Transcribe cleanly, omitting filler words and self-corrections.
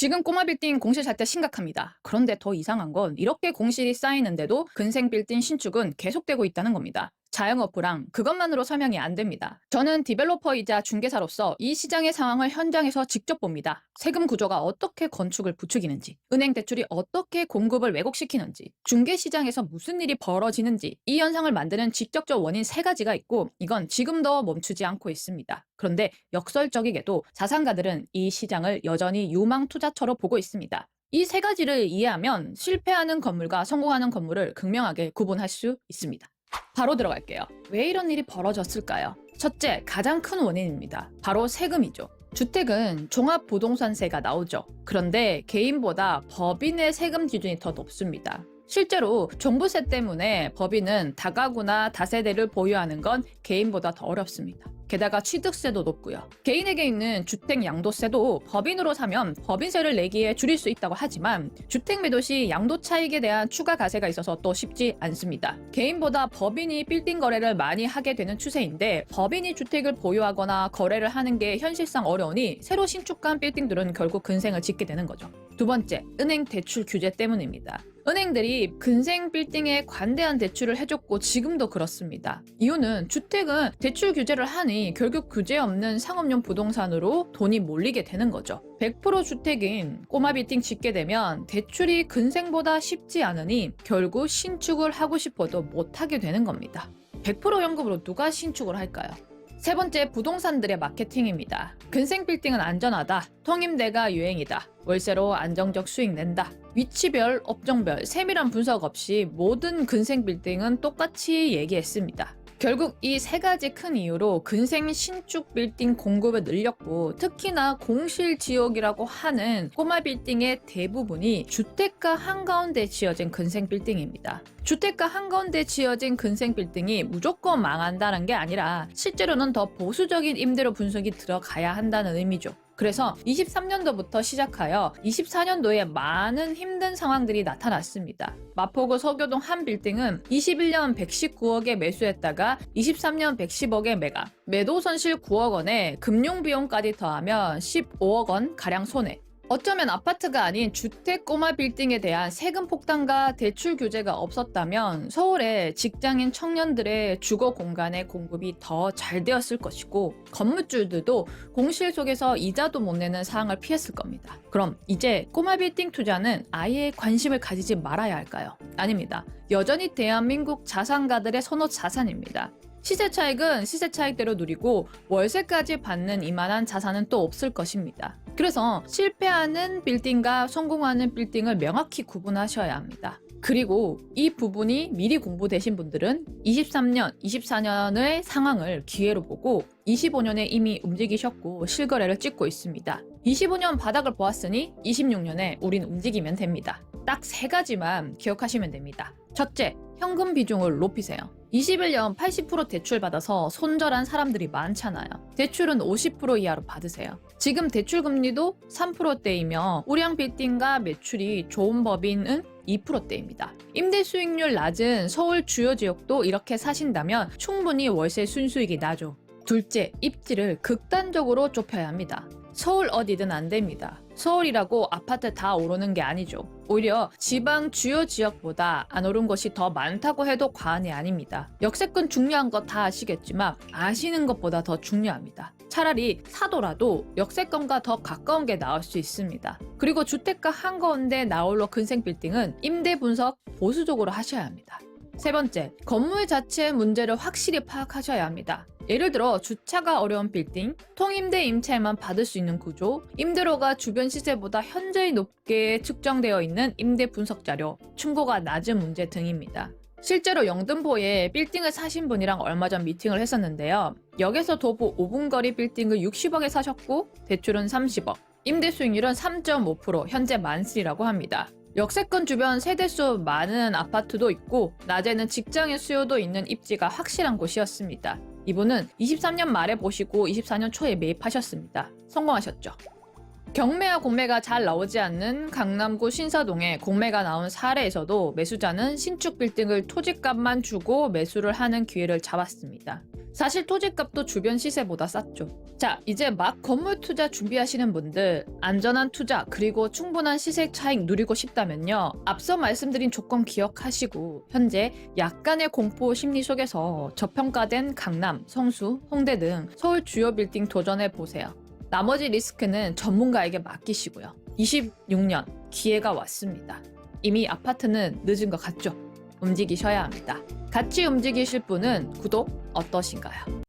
지금 꼬마 빌딩 공실 살 때 심각합니다. 그런데 더 이상한 건 이렇게 공실이 쌓이는데도 근생 빌딩 신축은 계속되고 있다는 겁니다. 자영업부랑 그것만으로 설명이 안 됩니다. 저는 디벨로퍼이자 중개사로서 이 시장의 상황을 현장에서 직접 봅니다. 세금 구조가 어떻게 건축을 부추기는지, 은행 대출이 어떻게 공급을 왜곡시키는지, 중개 시장에서 무슨 일이 벌어지는지, 이 현상을 만드는 직접적 원인 세 가지가 있고 이건 지금도 멈추지 않고 있습니다. 그런데 역설적이게도 자산가들은 이 시장을 여전히 유망 투자처로 보고 있습니다. 이 세 가지를 이해하면 실패하는 건물과 성공하는 건물을 극명하게 구분할 수 있습니다. 바로 들어갈게요. 왜 이런 일이 벌어졌을까요? 첫째, 가장 큰 원인입니다. 바로 세금이죠. 주택은 종합부동산세가 나오죠. 그런데 개인보다 법인의 세금 기준이 더 높습니다. 실제로 종부세 때문에 법인은 다가구나 다세대를 보유하는 건 개인보다 더 어렵습니다. 게다가 취득세도 높고요. 개인에게 있는 주택 양도세도 법인으로 사면 법인세를 내기에 줄일 수 있다고 하지만 주택 매도 시 양도 차익에 대한 추가 과세가 있어서 또 쉽지 않습니다. 개인보다 법인이 빌딩 거래를 많이 하게 되는 추세인데 법인이 주택을 보유하거나 거래를 하는 게 현실상 어려우니 새로 신축한 빌딩들은 결국 근생을 짓게 되는 거죠. 두 번째, 은행 대출 규제 때문입니다. 은행들이 근생 빌딩에 관대한 대출을 해줬고 지금도 그렇습니다. 이유는 주택은 대출 규제를 하니 결국 규제 없는 상업용 부동산으로 돈이 몰리게 되는 거죠. 100% 주택인 꼬마 빌딩 짓게 되면 대출이 근생보다 쉽지 않으니 결국 신축을 하고 싶어도 못하게 되는 겁니다. 100% 연금으로 누가 신축을 할까요? 세 번째, 부동산들의 마케팅입니다. 근생 빌딩은 안전하다. 통임대가 유행이다. 월세로 안정적 수익 낸다. 위치별, 업종별, 세밀한 분석 없이 모든 근생 빌딩은 똑같이 얘기했습니다. 결국 이 세 가지 큰 이유로 근생 신축 빌딩 공급을 늘렸고 특히나 공실 지역이라고 하는 꼬마 빌딩의 대부분이 주택가 한가운데 지어진 근생 빌딩입니다. 주택가 한가운데 지어진 근생 빌딩이 무조건 망한다는 게 아니라 실제로는 더 보수적인 임대료 분석이 들어가야 한다는 의미죠. 그래서 23년도부터 시작하여 24년도에 많은 힘든 상황들이 나타났습니다. 마포구 서교동 한 빌딩은 21년 119억에 매수했다가 23년 110억에 매각, 매도 손실 9억 원에 금융비용까지 더하면 15억 원 가량 손해. 어쩌면 아파트가 아닌 주택 꼬마 빌딩에 대한 세금 폭탄과 대출 규제가 없었다면 서울의 직장인 청년들의 주거 공간의 공급이 더 잘 되었을 것이고 건물주들도 공실 속에서 이자도 못 내는 상황을 피했을 겁니다. 그럼 이제 꼬마 빌딩 투자는 아예 관심을 가지지 말아야 할까요? 아닙니다. 여전히 대한민국 자산가들의 선호 자산입니다. 시세 차익은 시세 차익대로 누리고 월세까지 받는 이만한 자산은 또 없을 것입니다. 그래서 실패하는 빌딩과 성공하는 빌딩을 명확히 구분하셔야 합니다. 그리고 이 부분이 미리 공부되신 분들은 23년, 24년의 상황을 기회로 보고 25년에 이미 움직이셨고 실거래를 찍고 있습니다. 25년 바닥을 보았으니 26년에 우린 움직이면 됩니다. 딱 세 가지만 기억하시면 됩니다. 첫째, 현금 비중을 높이세요. 21년 80% 대출 받아서 손절한 사람들이 많잖아요. 대출은 50% 이하로 받으세요. 지금 대출 금리도 3%대이며 우량 빌딩과 매출이 좋은 법인은 2%대입니다. 임대 수익률 낮은 서울 주요 지역도 이렇게 사신다면 충분히 월세 순수익이 나죠. 둘째, 입지를 극단적으로 좁혀야 합니다. 서울 어디든 안 됩니다. 서울이라고 아파트 다 오르는 게 아니죠. 오히려 지방 주요 지역보다 안 오른 곳이 더 많다고 해도 과언이 아닙니다. 역세권 중요한 거 다 아시겠지만 아시는 것보다 더 중요합니다. 차라리 사더라도 역세권과 더 가까운 게 나올 수 있습니다. 그리고 주택가 한가운데 나홀로 근생 빌딩은 임대 분석 보수적으로 하셔야 합니다. 세 번째, 건물 자체의 문제를 확실히 파악하셔야 합니다. 예를 들어 주차가 어려운 빌딩, 통임대 임차에만 받을 수 있는 구조, 임대료가 주변 시세보다 현저히 높게 측정되어 있는 임대 분석 자료, 충고가 낮은 문제 등입니다. 실제로 영등포에 빌딩을 사신 분이랑 얼마 전 미팅을 했었는데요. 역에서 도보 5분 거리 빌딩을 60억에 사셨고 대출은 30억, 임대 수익률은 3.5%, 현재 만실이라고 합니다. 역세권 주변 세대수 많은 아파트도 있고 낮에는 직장인 수요도 있는 입지가 확실한 곳이었습니다. 이분은 23년 말에 보시고 24년 초에 매입하셨습니다. 성공하셨죠. 경매와 공매가 잘 나오지 않는 강남구 신사동에 공매가 나온 사례에서도 매수자는 신축 빌딩을 토지값만 주고 매수를 하는 기회를 잡았습니다. 사실 토지값도 주변 시세보다 쌌죠. 자, 이제 막 건물 투자 준비하시는 분들, 안전한 투자 그리고 충분한 시세 차익 누리고 싶다면요. 앞서 말씀드린 조건 기억하시고 현재 약간의 공포 심리 속에서 저평가된 강남, 성수, 홍대 등 서울 주요 빌딩 도전해 보세요. 나머지 리스크는 전문가에게 맡기시고요. 26년 기회가 왔습니다. 이미 아파트는 늦은 것 같죠? 움직이셔야 합니다. 같이 움직이실 분은 구독 어떠신가요?